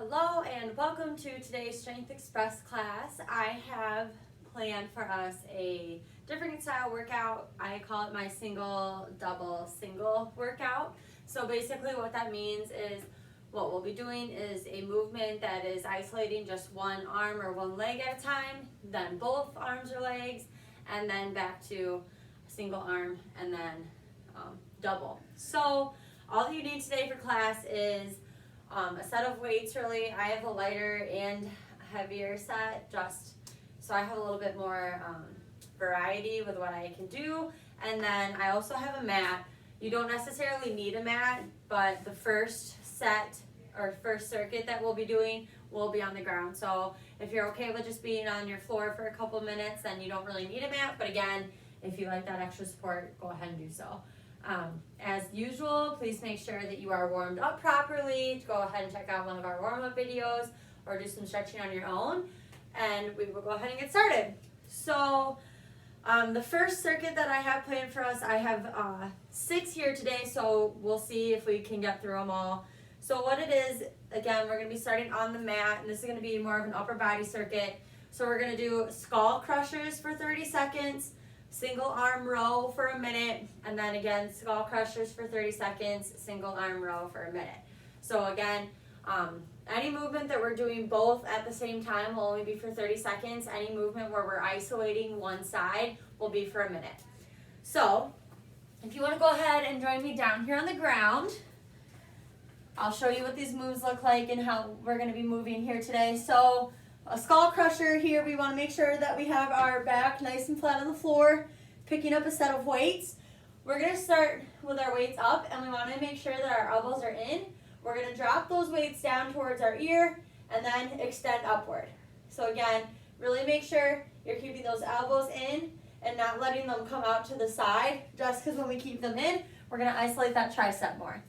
Hello and welcome to today's Strength Express class. I have planned for us a different style workout. I call it my single, double, single workout. So basically what that means is what we'll be doing is a movement that is isolating just one arm or one leg at a time, then both arms or legs, and then back to a single arm and then double. So all that you need today for class is a set of weights. Really, I have a lighter and heavier set just so I have a little bit more variety with what I can do. And then I also have a mat. You don't necessarily need a mat, but the first set or first circuit that we'll be doing will be on the ground. So if you're okay with just being on your floor for a couple minutes, then you don't really need a mat. But again, if you like that extra support, go ahead and do so. As usual, please make sure that you are warmed up properly. Go ahead and check out one of our warm-up videos or do some stretching on your own, and we will go ahead and get started. So the first circuit that I have planned for us, I have 6 here today, so we'll see if we can get through them all. So what it is, again, we're going to be starting on the mat, and this is going to be more of an upper body circuit. So we're going to do skull crushers for 30 seconds, single arm row for a minute, and then again skull crushers for 30 seconds, single arm row for a minute. So again, any movement that we're doing both at the same time will only be for 30 seconds. Any movement where we're isolating one side will be for a minute. So if you want to go ahead and join me down here on the ground, I'll show you what these moves look like and how we're going to be moving here today. So a skull crusher here, we want to make sure that we have our back nice and flat on the floor, picking up a set of weights. We're going to start with our weights up, and we want to make sure that our elbows are in. We're going to drop those weights down towards our ear and then extend upward. So again, really make sure you're keeping those elbows in and not letting them come out to the side, just because when we keep them in, we're going to isolate that tricep more.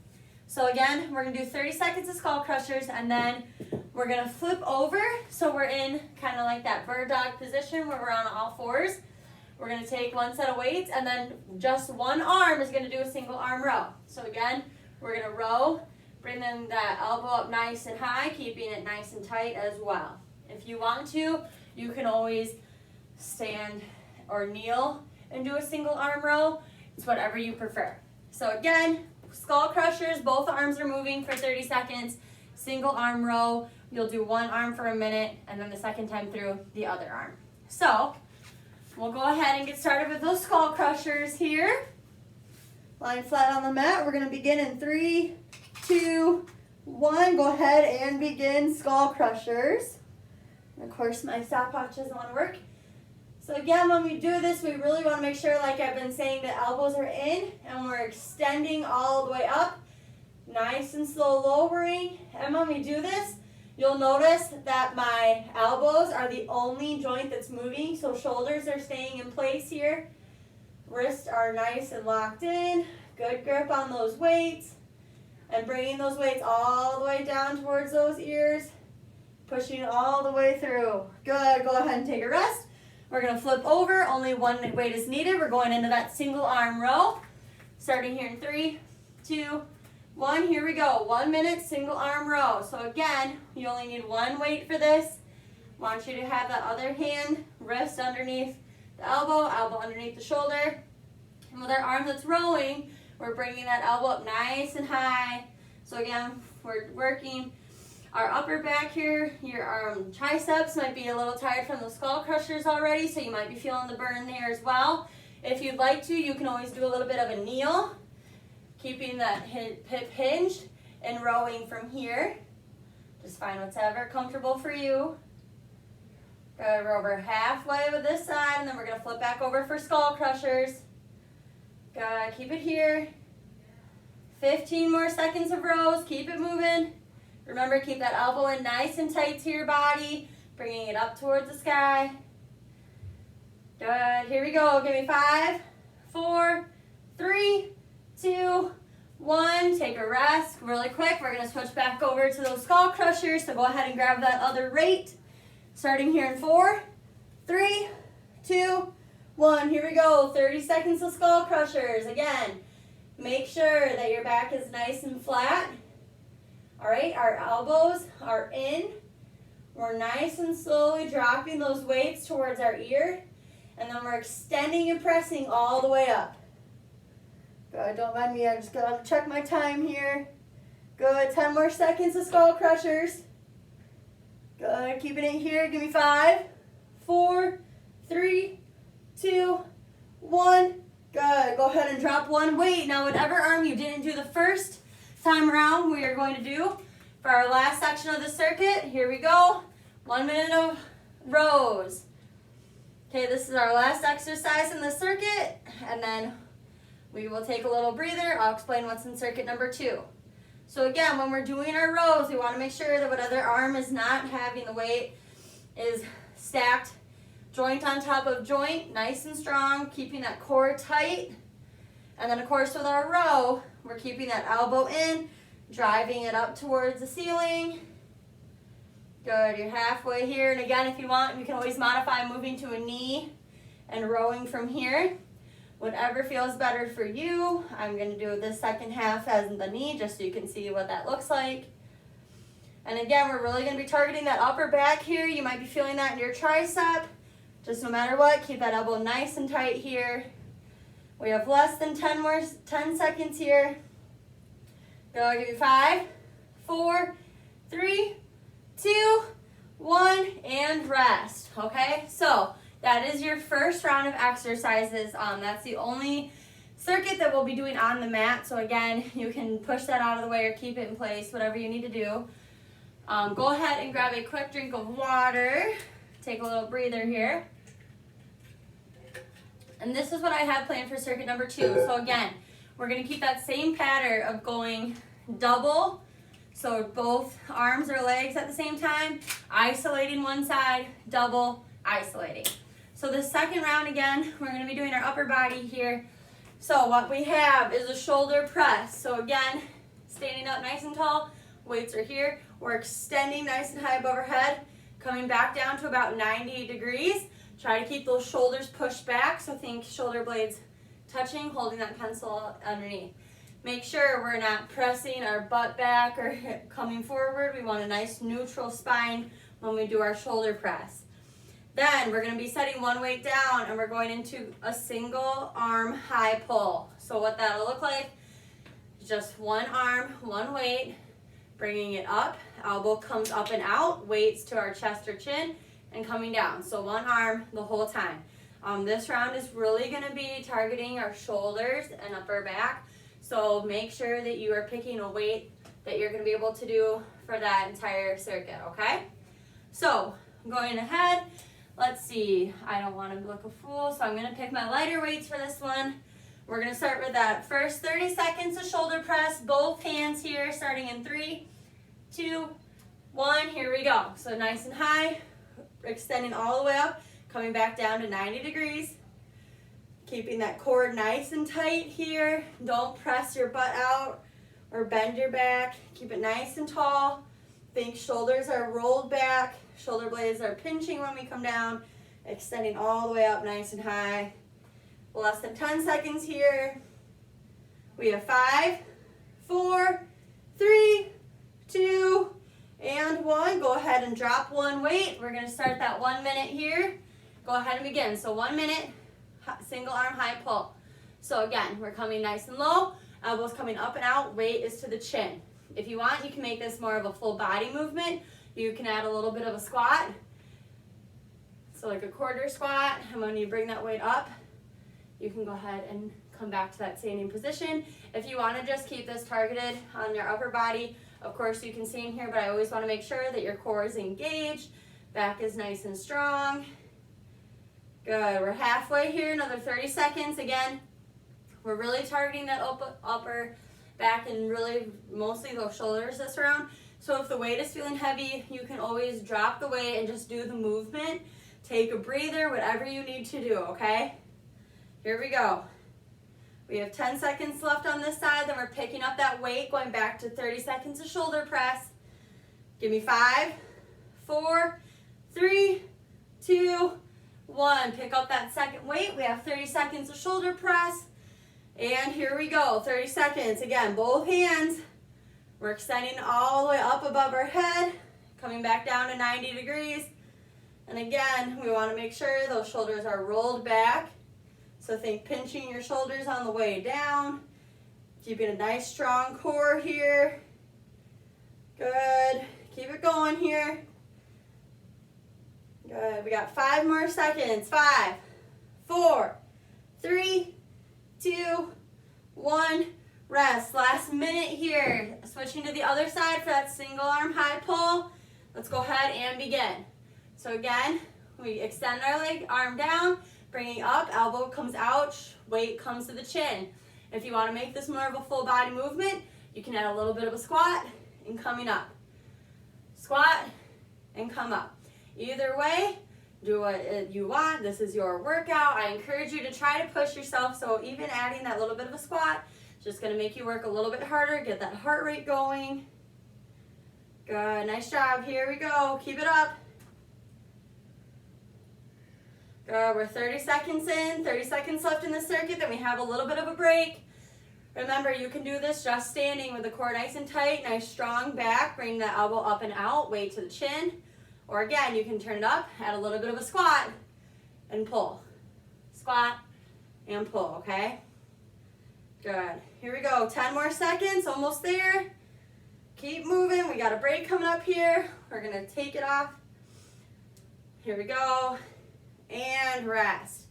So again, we're going to do 30 seconds of skull crushers, and then we're going to flip over. So we're in kind of like that bird dog position where we're on all fours. We're going to take one set of weights, and then just one arm is going to do a single arm row. So again, we're going to row, bring then that elbow up nice and high, keeping it nice and tight as well. If you want to, you can always stand or kneel and do a single arm row. It's whatever you prefer. So again, skull crushers, both arms are moving for 30 seconds. Single arm row, you'll do one arm for a minute, and then the second time through, the other arm. So we'll go ahead and get started with those skull crushers here. Lying flat on the mat, we're going to begin in 3, 2, 1. Go ahead and begin skull crushers. And of course, my stopwatch doesn't want to work. So again, when we do this, we really want to make sure, like I've been saying, the elbows are in and we're extending all the way up. Nice and slow lowering. And when we do this, you'll notice that my elbows are the only joint that's moving. So shoulders are staying in place here. Wrists are nice and locked in. Good grip on those weights. And bringing those weights all the way down towards those ears. Pushing all the way through. Good. Go ahead and take a rest. We're going to flip over. Only one weight is needed. We're going into that single arm row. Starting here in 3, 2, 1. Here we go. 1 minute single arm row. So again, you only need one weight for this. Want you to have that other hand, wrist underneath the elbow, elbow underneath the shoulder. And with our arm that's rowing, we're bringing that elbow up nice and high. So again, we're working our upper back here. Your triceps might be a little tired from the skull crushers already, so you might be feeling the burn there as well. If you'd like to, you can always do a little bit of a kneel, keeping that hip hinged and rowing from here. Just find whatever comfortable for you. Good, we're over halfway with this side, and then we're going to flip back over for skull crushers. Good, keep it here. 15 more seconds of rows, keep it moving. Remember, keep that elbow in nice and tight to your body, bringing it up towards the sky. Good, here we go. Give me 5, 4, 3, 2, 1. Take a rest really quick. We're going to switch back over to those skull crushers, so go ahead and grab that other weight. Starting here in 4, 3, 2, 1. Here we go. 30 seconds of skull crushers. Again, make sure that your back is nice and flat. All right, our elbows are in. We're nice and slowly dropping those weights towards our ear, and then we're extending and pressing all the way up. Good, don't mind me, I just gotta check my time here. Good, 10 more seconds of skull crushers. Good, keeping it here, give me 5, 4, 3, 2, 1. Good, go ahead and drop one weight. Now whatever arm you didn't do the first time around, we are going to do for our last section of the circuit. Here we go, 1 minute of rows. Okay, this is our last exercise in the circuit, and then we will take a little breather. I'll explain what's in circuit number 2. So again, when we're doing our rows, we want to make sure that whatever arm is not having the weight is stacked joint on top of joint, nice and strong, keeping that core tight. And then of course with our row, we're keeping that elbow in, driving it up towards the ceiling. Good, you're halfway here. And again, if you want, you can always modify moving to a knee and rowing from here. Whatever feels better for you. I'm gonna do this second half as the knee, just so you can see what that looks like. And again, we're really gonna be targeting that upper back here. You might be feeling that in your tricep. Just no matter what, keep that elbow nice and tight here. We have less than 10 seconds here. Go, I'll give you 5, 4, 3, 2, 1, and rest, okay? So that is your first round of exercises. That's the only circuit that we'll be doing on the mat. So again, you can push that out of the way or keep it in place, whatever you need to do. Go ahead and grab a quick drink of water. Take a little breather here. And this is what I have planned for circuit number 2. So again, we're gonna keep that same pattern of going double. So both arms or legs at the same time, isolating one side, double, isolating. So the second round, again, we're gonna be doing our upper body here. So what we have is a shoulder press. So again, standing up nice and tall, weights are here. We're extending nice and high above our head, coming back down to about 90 degrees. Try to keep those shoulders pushed back. So think shoulder blades touching, holding that pencil underneath. Make sure we're not pressing our butt back or coming forward. We want a nice neutral spine when we do our shoulder press. Then we're going to be setting one weight down and we're going into a single arm high pull. So what that'll look like, just one arm, one weight, bringing it up. Elbow comes up and out, weights to our chest or chin, and coming down. So one arm the whole time. This round is really going to be targeting our shoulders and upper back. So make sure that you are picking a weight that you're going to be able to do for that entire circuit, okay? So going ahead, let's see. I don't want to look a fool, so I'm going to pick my lighter weights for this one. We're going to start with that first 30 seconds of shoulder press, both hands here, starting in 3, 2, 1. Here we go. So nice and high, extending all the way up, coming back down to 90 degrees. Keeping that core nice and tight here. Don't press your butt out or bend your back. Keep it nice and tall. Think shoulders are rolled back. Shoulder blades are pinching when we come down. Extending all the way up nice and high. Less than 10 seconds here. We have 5, 4, 3, 2, and 1. Go ahead and drop one weight. We're going to start that 1 minute here. Go ahead and begin. So 1 minute. Single arm high pull. So again, we're coming nice and low, elbows coming up and out, weight is to the chin. If you want, you can make this more of a full body movement. You can add a little bit of a squat. So like a quarter squat, and when you bring that weight up, you can go ahead and come back to that standing position. If you want to just keep this targeted on your upper body, of course you can stand here, but I always want to make sure that your core is engaged, back is nice and strong. Good, we're halfway here, another 30 seconds. Again, we're really targeting that upper back and really mostly those shoulders this round. So if the weight is feeling heavy, you can always drop the weight and just do the movement. Take a breather, whatever you need to do, okay? Here we go. We have 10 seconds left on this side, then we're picking up that weight, going back to 30 seconds of shoulder press. Give me 5, 4, 3, 2, 1. Pick up that second weight. We have 30 seconds of shoulder press. And here we go, 30 seconds. Again, both hands We're extending all the way up above our head, coming back down to 90 degrees. And again, we want to make sure those shoulders are rolled back. So think pinching your shoulders on the way down. Keeping a nice strong core here. Good. Keep it going here. Good. We got 5 more seconds. 5, 4, 3, 2, 1. Rest. Last minute here. Switching to the other side for that single arm high pull. Let's go ahead and begin. So again, we extend our leg, arm down, bringing up, elbow comes out, weight comes to the chin. If you want to make this more of a full body movement, you can add a little bit of a squat and coming up. Squat and come up. Either way, do what you want. This is your workout. I encourage you to try to push yourself. So even adding that little bit of a squat, just going to make you work a little bit harder, get that heart rate going. Good, nice job. Here we go. Keep it up. Good, we're 30 seconds in, 30 seconds left in the circuit, then we have a little bit of a break. Remember, you can do this just standing with the core nice and tight, nice strong back, bring the elbow up and out, weight to the chin. Or again, you can turn it up, add a little bit of a squat, and pull. Squat and pull, okay? Good. Here we go, 10 more seconds, almost there. Keep moving, we got a break coming up here. We're gonna take it off. Here we go. And rest.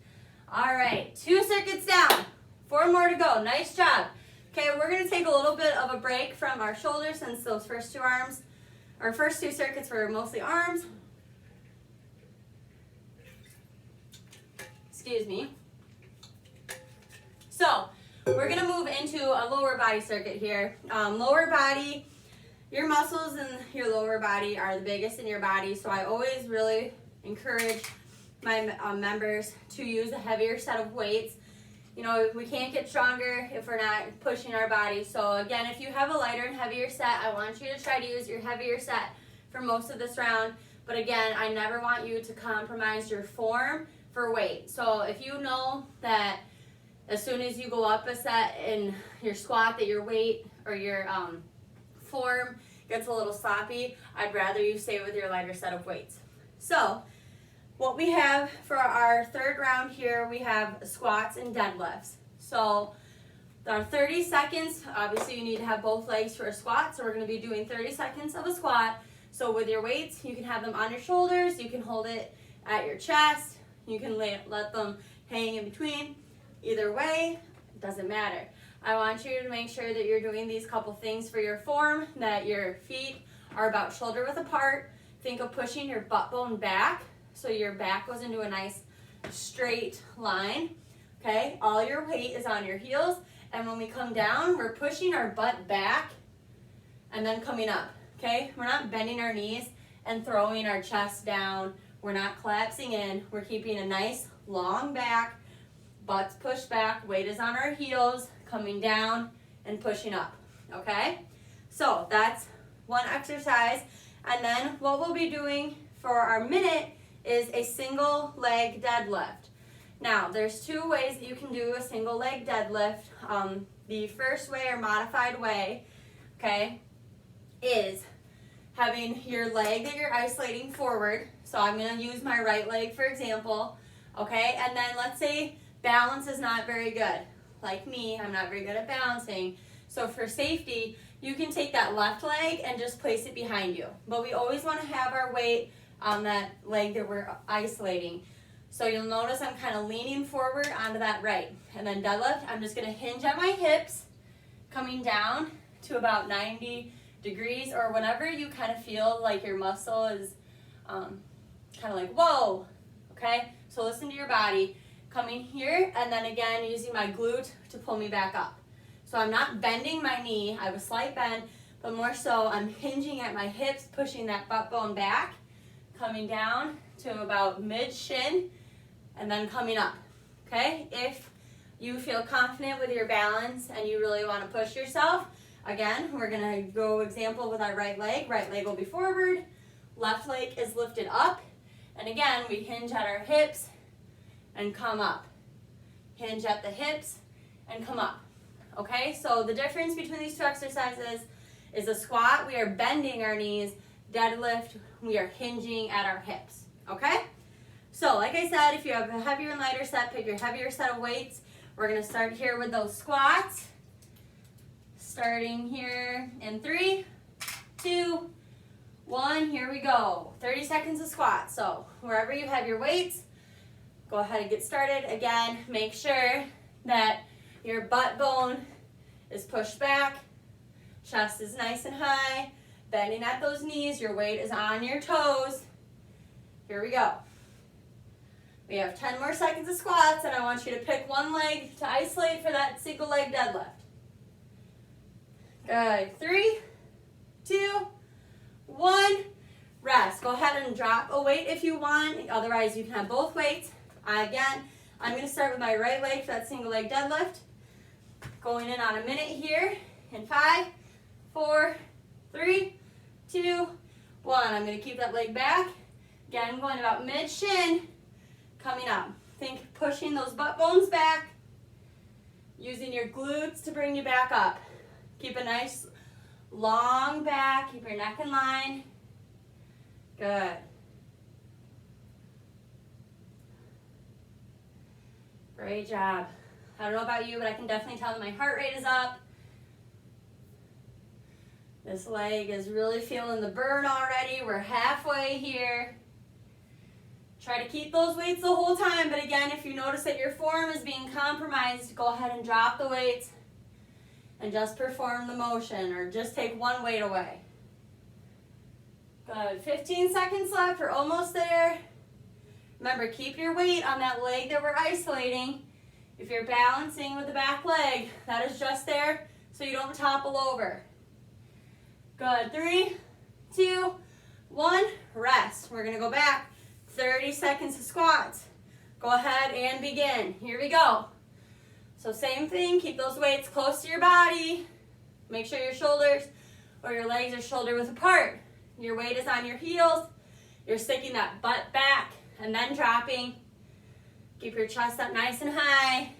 All right, 2 circuits down, 4 more to go. Nice job. Okay, we're gonna take a little bit of a break from our shoulders since those first 2 circuits were mostly arms. Excuse me. So, we're gonna move into a lower body circuit here. Lower body, your muscles in your lower body are the biggest in your body, so I always really encourage my members to use a heavier set of weights. You know, we can't get stronger if we're not pushing our body. So again, if you have a lighter and heavier set, I want you to try to use your heavier set for most of this round. But again, I never want you to compromise your form for weight. So if you know that as soon as you go up a set in your squat that your weight or your form gets a little sloppy, I'd rather you stay with your lighter set of weights. So what we have for our third round here, we have squats and deadlifts. So our 30 seconds, obviously you need to have both legs for a squat, so we're going to be doing 30 seconds of a squat. So with your weights, you can have them on your shoulders, you can hold it at your chest, you can let them hang in between. Either way, it doesn't matter. I want you to make sure that you're doing these couple things for your form, that your feet are about shoulder width apart. Think of pushing your butt bone back, so your back goes into a nice straight line, okay? All your weight is on your heels, and when we come down, we're pushing our butt back and then coming up, okay? We're not bending our knees and throwing our chest down. We're not collapsing in. We're keeping a nice long back, butt's pushed back, weight is on our heels, coming down and pushing up, okay? So that's one exercise, and then what we'll be doing for our minute is a single leg deadlift. Now, there's 2 ways that you can do a single leg deadlift. The first way or modified way, okay, is having your leg that you're isolating forward. So I'm gonna use my right leg for example, okay? And then let's say balance is not very good. Like me, I'm not very good at balancing. So for safety, you can take that left leg and just place it behind you. But we always wanna have our weight on that leg that we're isolating. So you'll notice I'm kind of leaning forward onto that right. And then deadlift, I'm just gonna hinge at my hips, coming down to about 90 degrees or whenever you kind of feel like your muscle is kind of like, whoa, okay? So listen to your body. Coming here, and then again, using my glute to pull me back up. So I'm not bending my knee, I have a slight bend, but more so I'm hinging at my hips, pushing that butt bone back, coming down to about mid-shin, and then coming up, okay? If you feel confident with your balance and you really want to push yourself, again, we're gonna go example with our right leg will be forward, left leg is lifted up, and again, we hinge at our hips and come up. Hinge at the hips and come up, okay? So the difference between these 2 exercises is a squat, we are bending our knees. Deadlift, we are hinging at our hips, okay? So like I said, if you have a heavier and lighter set, pick your heavier set of weights. We're gonna start here with those squats. Starting here in 3, 2, 1, here we go. 30 seconds of squats. So wherever you have your weights, go ahead and get started. Again, make sure that your butt bone is pushed back, chest is nice and high, bending at those knees, your weight is on your toes. Here we go. We have 10 more seconds of squats, and I want you to pick one leg to isolate for that single leg deadlift. Good. 3, 2, 1. Rest. Go ahead and drop a weight if you want. Otherwise, you can have both weights. Again, I'm going to start with my right leg for that single leg deadlift. Going in on a minute here. In 5, 4, 3, 2, 1. I'm going to keep that leg back. Again, going about mid-shin. Coming up. Think pushing those butt bones back. Using your glutes to bring you back up. Keep a nice long back. Keep your neck in line. Good. Great job. I don't know about you, but I can definitely tell that my heart rate is up. This leg is really feeling the burn already. We're halfway here. Try to keep those weights the whole time, but again, if you notice that your form is being compromised, go ahead and drop the weights and just perform the motion, or just take one weight away. Good. 15 seconds left. We're almost there. Remember, keep your weight on that leg that we're isolating. If you're balancing with the back leg, that is just there so you don't topple over. Good. 3, 2, 1. Rest. We're going to go back. 30 seconds of squats. Go ahead and begin. Here we go. So same thing, keep those weights close to your body. Make sure your shoulders or your legs are shoulder width apart. Your weight is on your heels. You're sticking that butt back and then dropping. Keep your chest up nice and high.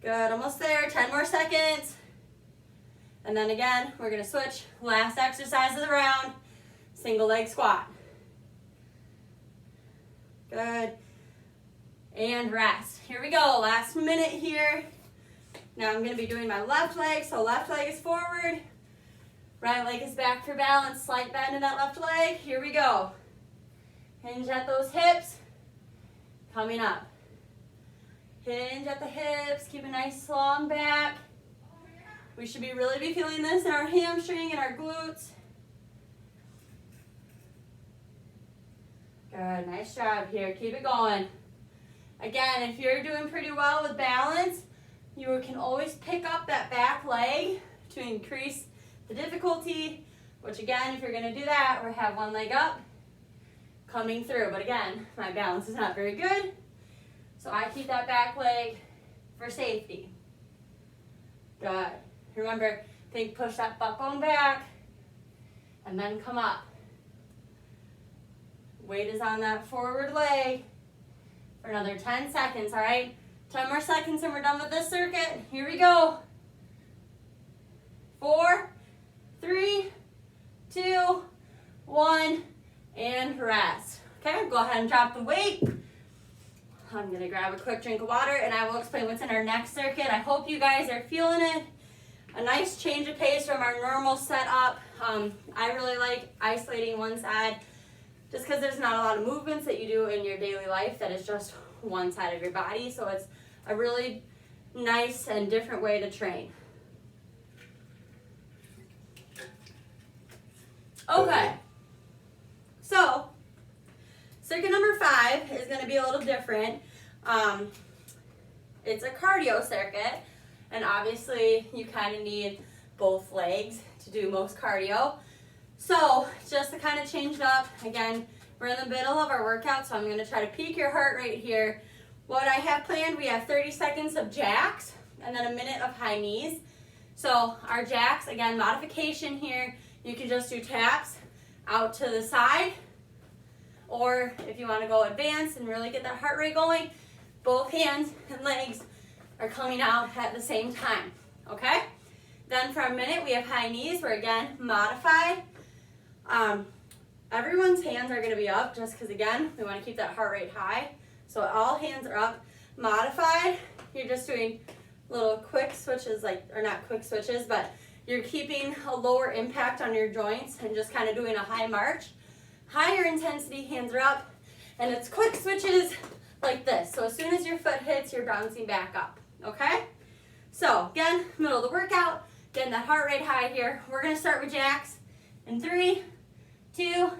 Good, almost there, 10 more seconds. And then again, we're gonna switch. Last exercise of the round, single leg squat. Good. And rest. Here we go, last minute here. Now I'm gonna be doing my left leg, so left leg is forward. Right leg is back for balance, slight bend in that left leg. Here we go. Hinge at those hips. Coming up. Hinge at the hips, keep a nice long back. We should really be feeling this in our hamstring and our glutes. Good, nice job here, keep it going. Again, if you're doing pretty well with balance, you can always pick up that back leg to increase the difficulty, which again, if you're gonna do that, we have one leg up, coming through. But again, my balance is not very good, so I keep that back leg for safety. Good. Remember, think push that butt bone back, and then come up. Weight is on that forward leg. For another 10 seconds, all right? 10 more seconds and we're done with this circuit. Here we go. 4, 3, 2, 1, and rest. Okay, go ahead and drop the weight. I'm gonna grab a quick drink of water and I will explain what's in our next circuit. I hope you guys are feeling it. A nice change of pace from our normal setup. I really like isolating one side, just because there's not a lot of movements that you do in your daily life that is just one side of your body. So it's a really nice and different way to train. Okay, so circuit number 5 is going to be a little different. It's a cardio circuit, and obviously you kind of need both legs to do most cardio. So just to kind of change it up, again, we're in the middle of our workout, so I'm going to try to peak your heart rate here. What I have planned, we have 30 seconds of jacks and then a minute of high knees. So our jacks, again, modification here, you can just do taps out to the side, or if you want to go advanced and really get that heart rate going, both hands and legs are coming out at the same time, okay? Then for a minute, we have high knees. We're again modified. Everyone's hands are gonna be up just because again, we wanna keep that heart rate high. So all hands are up. Modified, you're just doing little quick switches, or not quick switches, but you're keeping a lower impact on your joints and just kind of doing a high march. Higher intensity, hands are up, and it's quick switches like this. So as soon as your foot hits, you're bouncing back up, okay? So again, middle of the workout, getting that heart rate high here. We're gonna start with jacks in 3, 2,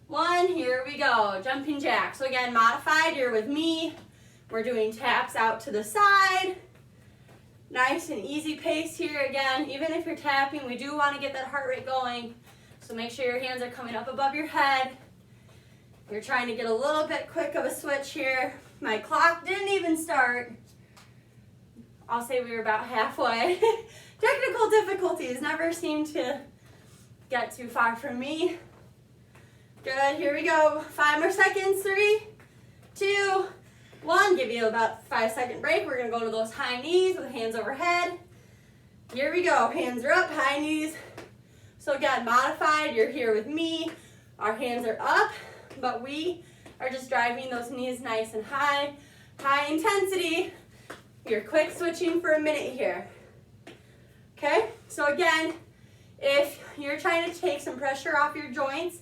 1, here we go, jumping jacks. So again, modified, you're with me. We're doing taps out to the side. Nice and easy pace here again. Even if you're tapping, we do want to get that heart rate going. So make sure your hands are coming up above your head. You're trying to get a little bit quick of a switch here. My clock didn't even start. I'll say we were about halfway. Technical difficulties never seem to get too far from me. Good, here we go. 5 more seconds, 3, 2, 1. Give you about 5-second break. We're gonna go to those high knees with hands overhead. Here we go, hands are up, high knees. So again, modified, you're here with me. Our hands are up, but we are just driving those knees nice and high. High intensity. You're quick switching for a minute here. Okay, so again, if you're trying to take some pressure off your joints,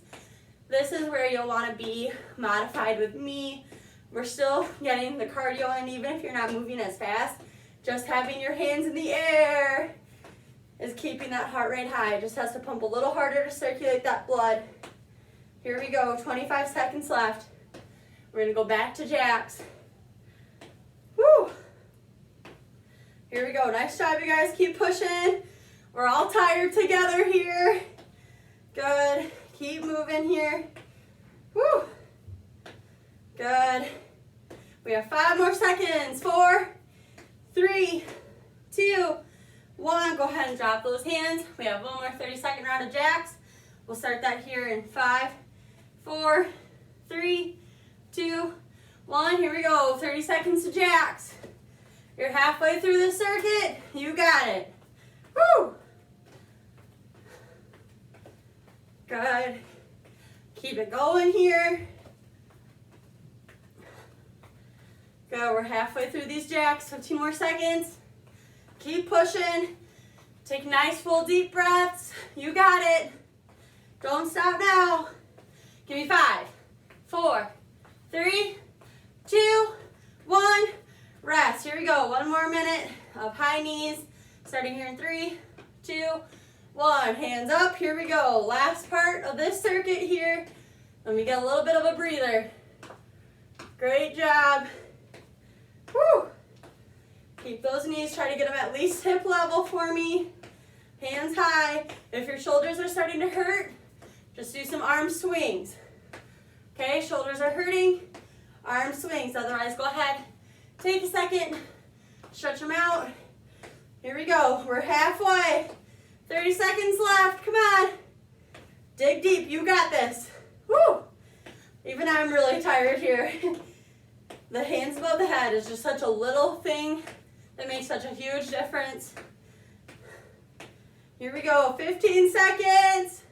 this is where you'll want to be modified with me. We're still getting the cardio in even if you're not moving as fast. Just having your hands in the air is keeping that heart rate high. It just has to pump a little harder to circulate that blood. Here we go, 25 seconds left. We're gonna go back to jacks. Woo! Here we go, nice job you guys, keep pushing. We're all tired together here. Good. Keep moving here. Woo. Good. We have 5 more seconds. 4, 3, 2, 1. Go ahead and drop those hands. We have one more 30-second round of jacks. We'll start that here in 5, 4, 3, 2, 1. Here we go. 30 seconds to jacks. You're halfway through the circuit. You got it. Woo. Good. Keep it going here. Good, we're halfway through these jacks, 15 more seconds. Keep pushing. Take nice full deep breaths. You got it. Don't stop now. Give me 5, 4, 3, 2, 1. Rest. Here we go. One more minute of high knees. Starting here in 3, 2, 1. Hands up. Here we go. Last part of this circuit here. Let me get a little bit of a breather. Great job. Woo. Keep those knees. Try to get them at least hip level for me. Hands high. If your shoulders are starting to hurt, just do some arm swings. Okay, shoulders are hurting. Arm swings. Otherwise, go ahead. Take a second. Stretch them out. Here we go. We're halfway. 30 seconds left. Come on. Dig deep. You got this. Woo. Even I'm really tired here. The hands above the head is just such a little thing that makes such a huge difference. Here we go. 15 seconds.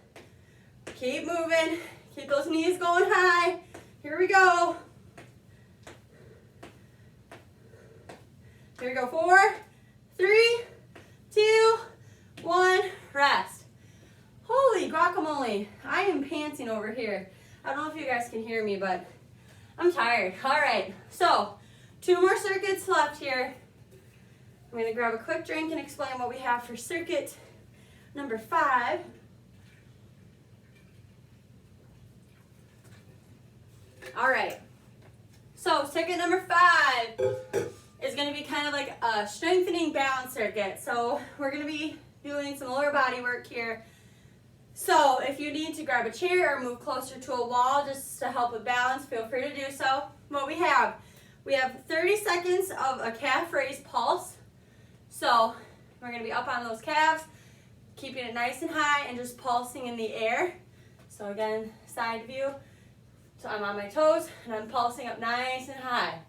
Keep moving. Keep those knees going high. Here we go. Here we go. 4, 3, 2, 1. Rest. Holy guacamole. I am pantsing over here. I don't know if you guys can hear me, but I'm tired. All right. So 2 more circuits left here. I'm going to grab a quick drink and explain what we have for circuit number 5. All right. So circuit number 5 is going to be kind of like a strengthening balance circuit. So we're going to be doing some lower body work here. So if you need to grab a chair or move closer to a wall just to help with balance, feel free to do so. What we have 30 seconds of a calf raise pulse. So we're going to be up on those calves, keeping it nice and high and just pulsing in the air. So again, side view. So I'm on my toes and I'm pulsing up nice and high.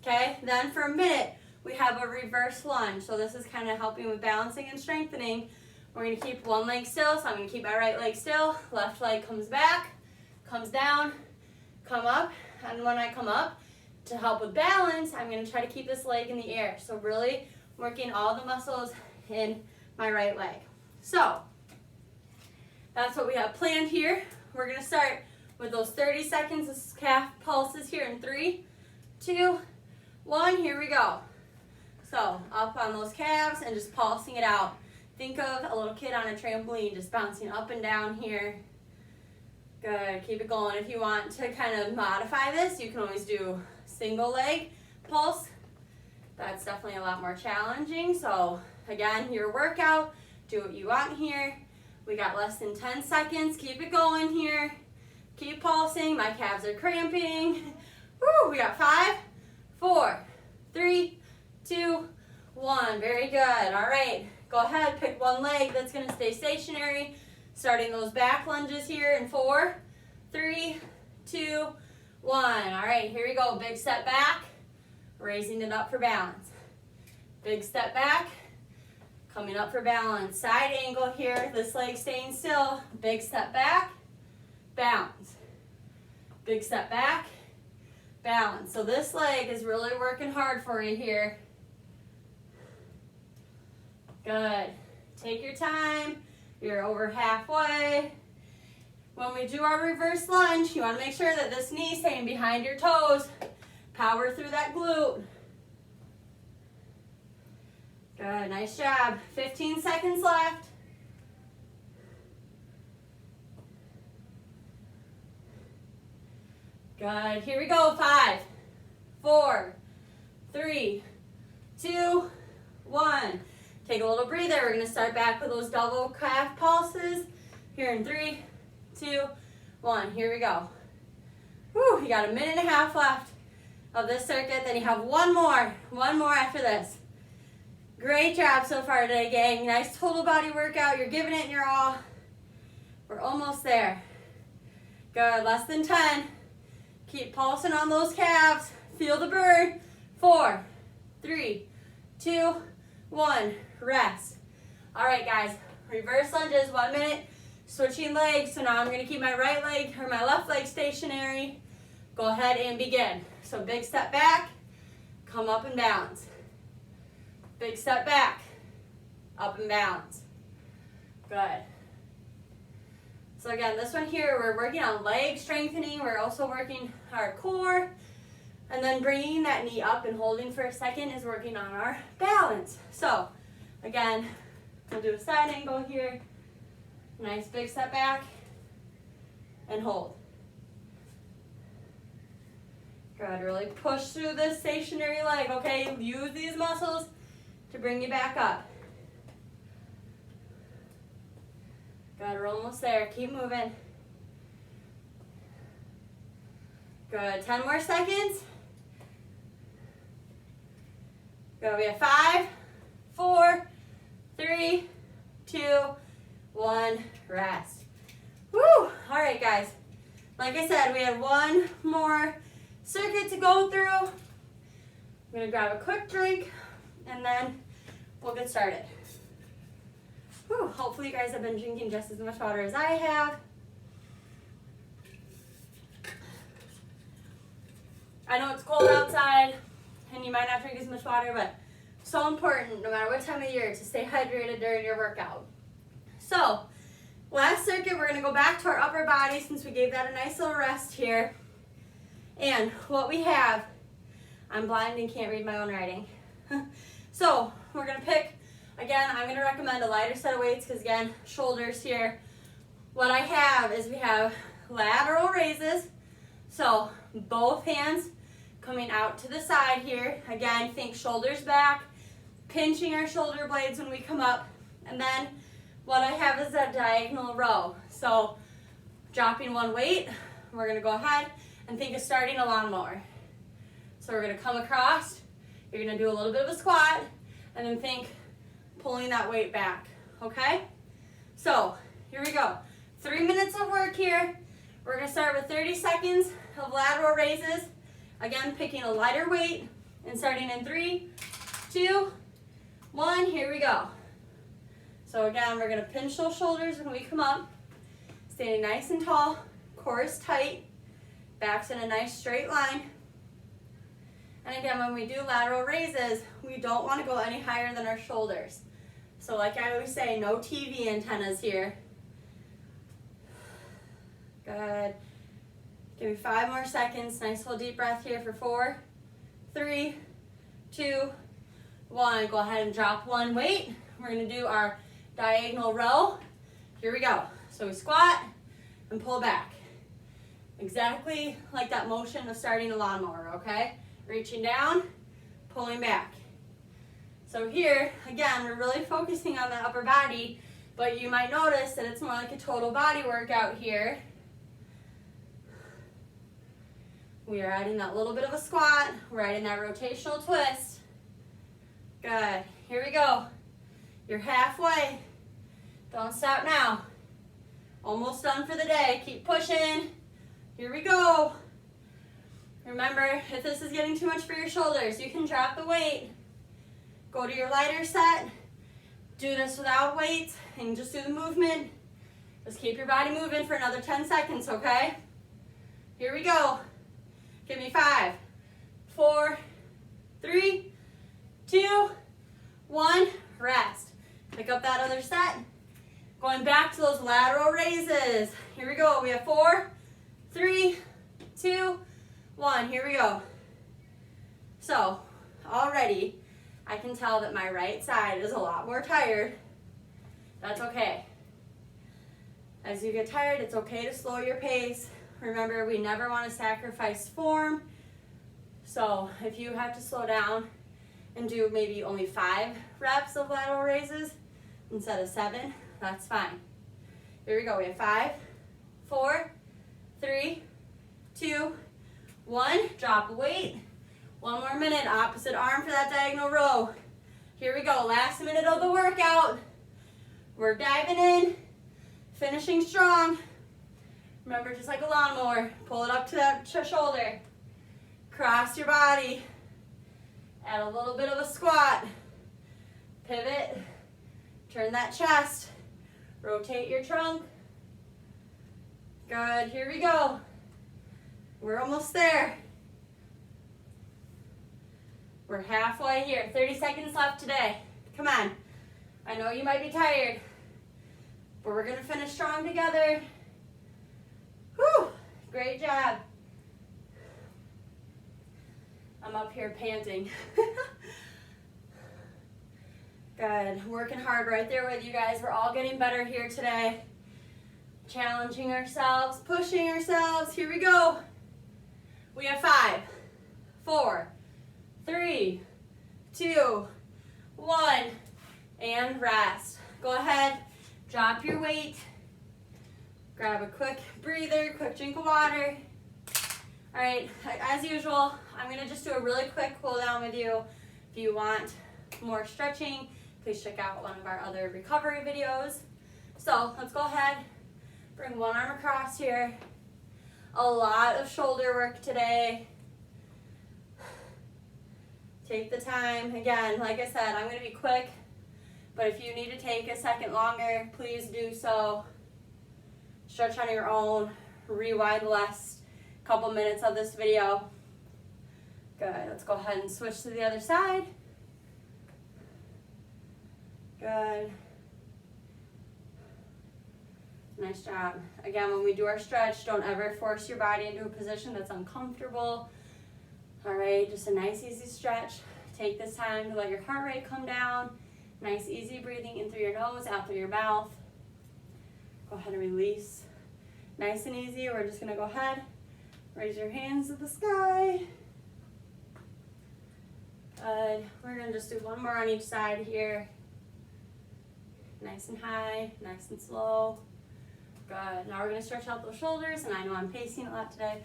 Okay, then for a minute, we have a reverse lunge. So this is kind of helping with balancing and strengthening. We're gonna keep one leg still, so I'm gonna keep my right leg still. Left leg comes back, comes down, come up, and when I come up, to help with balance, I'm gonna try to keep this leg in the air. So really working all the muscles in my right leg. So that's what we have planned here. We're gonna start with those 30 seconds of calf pulses here in 3, 2, 1, here we go. So up on those calves and just pulsing it out. Think of a little kid on a trampoline just bouncing up and down here. Good, keep it going. If you want to kind of modify this, you can always do single leg pulse. That's definitely a lot more challenging. So again, your workout, do what you want here. We got less than 10 seconds, keep it going here. Keep pulsing, my calves are cramping. Woo, we got 5, 4, 3, 2, 1, very good. All right, go ahead, pick one leg that's gonna stay stationary. Starting those back lunges here in 4, 3, 2, 1. All right, here we go, big step back, raising it up for balance. Big step back, coming up for balance. Side angle here, this leg staying still. Big step back, balance. Big step back, balance. So this leg is really working hard for you here. Good. Take your time. You're over halfway. When we do our reverse lunge, you want to make sure that this knee is staying behind your toes. Power through that glute. Good, nice job. 15 seconds left. Good, here we go. 5, 4, 3, 2, 1. Take a little breather. We're gonna start back with those double calf pulses. Here in 3, 2, 1, here we go. Whew, you got a minute and a half left of this circuit, then you have one more after this. Great job so far today, gang. Nice total body workout. You're giving it your all. We're almost there. Good, less than 10. Keep pulsing on those calves. Feel the burn. 4, 3, 2, 1, rest. All right, guys, reverse lunges, 1 minute. Switching legs, so now I'm gonna keep my right leg or my left leg stationary. Go ahead and begin. So big step back, come up and balance. Big step back, up and balance. Good. So again, this one here, we're working on leg strengthening. We're also working our core. And then bringing that knee up and holding for a second is working on our balance. So again, we'll do a side angle here. Nice big step back and hold. Good, really push through this stationary leg, okay? Use these muscles to bring you back up. Good, we're almost there. Keep moving. Good, 10 more seconds. Good, we have 5, 4, 3, 2, 1, rest. Woo! All right, guys. Like I said, we had one more circuit to go through. I'm gonna grab a quick drink and then we'll get started. Whew, hopefully you guys have been drinking just as much water as I have. I know it's cold outside and you might not drink as much water, but so important no matter what time of year to stay hydrated during your workout. So, last circuit, we're gonna go back to our upper body since we gave that a nice little rest here. And what we have, I'm blind and can't read my own writing. So, we're gonna pick, again, I'm gonna recommend a lighter set of weights because again, shoulders here. What I have is we have lateral raises. So, both hands coming out to the side here. Again, think shoulders back, pinching our shoulder blades when we come up. And then what I have is a diagonal row. So dropping one weight, we're gonna go ahead and think of starting a lawnmower. So we're gonna come across, you're gonna do a little bit of a squat, and then think pulling that weight back, okay? So here we go. 3 minutes of work here. We're gonna start with 30 seconds of lateral raises. Again, picking a lighter weight and starting in 3, 2, 1, here we go. So again, we're gonna pinch those shoulders when we come up, standing nice and tall, core is tight, back's in a nice straight line. And again, when we do lateral raises, we don't wanna go any higher than our shoulders. So like I always say, no TV antennas here. Good. Give me 5 more seconds. Nice full deep breath here for 4, 3, 2, 1. Go ahead and drop one weight. We're gonna do our diagonal row. Here we go. So we squat and pull back. Exactly like that motion of starting a lawnmower, okay? Reaching down, pulling back. So here, again, we're really focusing on the upper body, but you might notice that it's more like a total body workout here. We are adding that little bit of a squat. We're adding that rotational twist. Good. Here we go. You're halfway. Don't stop now. Almost done for the day. Keep pushing. Here we go. Remember, if this is getting too much for your shoulders, you can drop the weight. Go to your lighter set. Do this without weights and just do the movement. Just keep your body moving for another 10 seconds, okay? Here we go. Give me 5, 4, 3, 2, 1. Rest. Pick up that other set. Going back to those lateral raises. Here we go. We have 4, 3, 2, 1. Here we go. So already I can tell that my right side is a lot more tired. That's okay. As you get tired, it's okay to slow your pace. Remember, we never want to sacrifice form. So if you have to slow down and do maybe only 5 reps of lateral raises instead of 7, that's fine. Here we go. We have 5, 4, 3, 2, 1. Drop weight. 1 more minute. Opposite arm for that diagonal row. Here we go. Last minute of the workout. We're diving in, finishing strong. Remember, just like a lawnmower, pull it up to that shoulder. Cross your body. Add a little bit of a squat. Pivot. Turn that chest. Rotate your trunk. Good. Here we go. We're almost there. We're halfway here. 30 seconds left today. Come on. I know you might be tired, but we're going to finish strong together. Whew. Great job. I'm up here panting. Good. Working hard right there with you guys. We're all getting better here today. Challenging ourselves, pushing ourselves. Here we go. We have 5, 4, 3, 2, 1, and rest. Go ahead, drop your weight. Grab a quick breather, quick drink of water. All right, as usual, I'm gonna just do a really quick cool down with you. If you want more stretching, please check out one of our other recovery videos. So let's go ahead, bring one arm across here. A lot of shoulder work today. Take the time. Again, like I said, I'm gonna be quick, but if you need to take a second longer, please do so. Stretch on your own. Rewind the last couple minutes of this video. Good. Let's go ahead and switch to the other side. Good. Nice job. Again, when we do our stretch, don't ever force your body into a position that's uncomfortable. All right, just a nice, easy stretch. Take this time to let your heart rate come down. Nice, easy breathing in through your nose, out through your mouth. Go ahead and release. Nice and easy. We're just gonna go ahead, raise your hands to the sky. Good. We're gonna just do one more on each side here. Nice and high, nice and slow. Good. Now we're gonna stretch out those shoulders, and I know I'm pacing a lot today.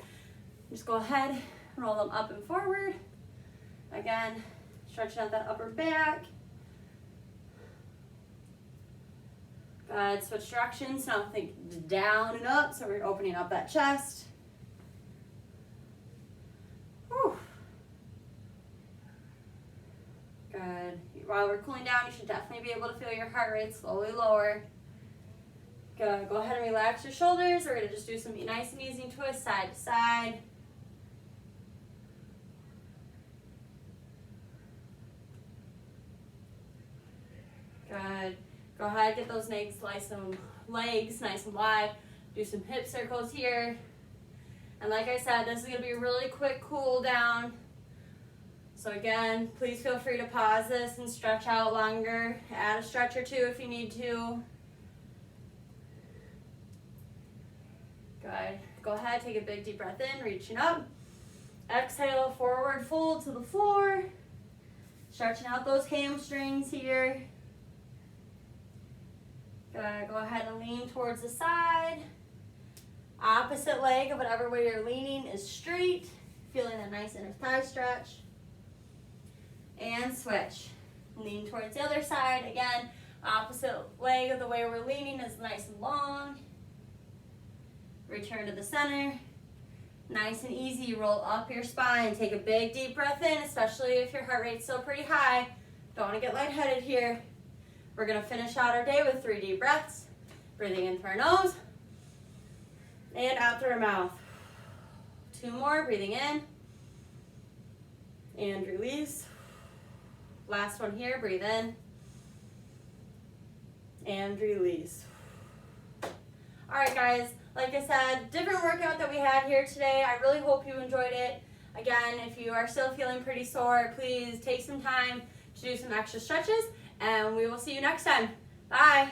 Just go ahead, roll them up and forward. Again, stretching out that upper back. Good. Switch directions. Now think down and up, so we're opening up that chest. Whew. Good. Good. While we're cooling down, you should definitely be able to feel your heart rate slowly lower. Good. Go ahead and relax your shoulders. We're going to just do some nice and easy twists side to side. Good. Go ahead, get those legs nice and wide. Do some hip circles here. And like I said, this is going to be a really quick cool down. So again, please feel free to pause this and stretch out longer. Add a stretch or two if you need to. Good. Go ahead, take a big deep breath in, reaching up. Exhale, forward fold to the floor. Stretching out those hamstrings here. Good. Go ahead and lean towards the side. Opposite leg of whatever way you're leaning is straight. Feeling a nice inner thigh stretch. And switch. Lean towards the other side. Again, opposite leg of the way we're leaning is nice and long. Return to the center. Nice and easy. Roll up your spine. Take a big deep breath in, especially if your heart rate's still pretty high. Don't want to get lightheaded here. We're going to finish out our day with 3 deep breaths. Breathing in through our nose and out through our mouth. 2 more. Breathing in and release. Last one here. Breathe in and release. All right, guys. Like I said, different workout that we had here today. I really hope you enjoyed it. Again, if you are still feeling pretty sore, please take some time to do some extra stretches, and we will see you next time. Bye.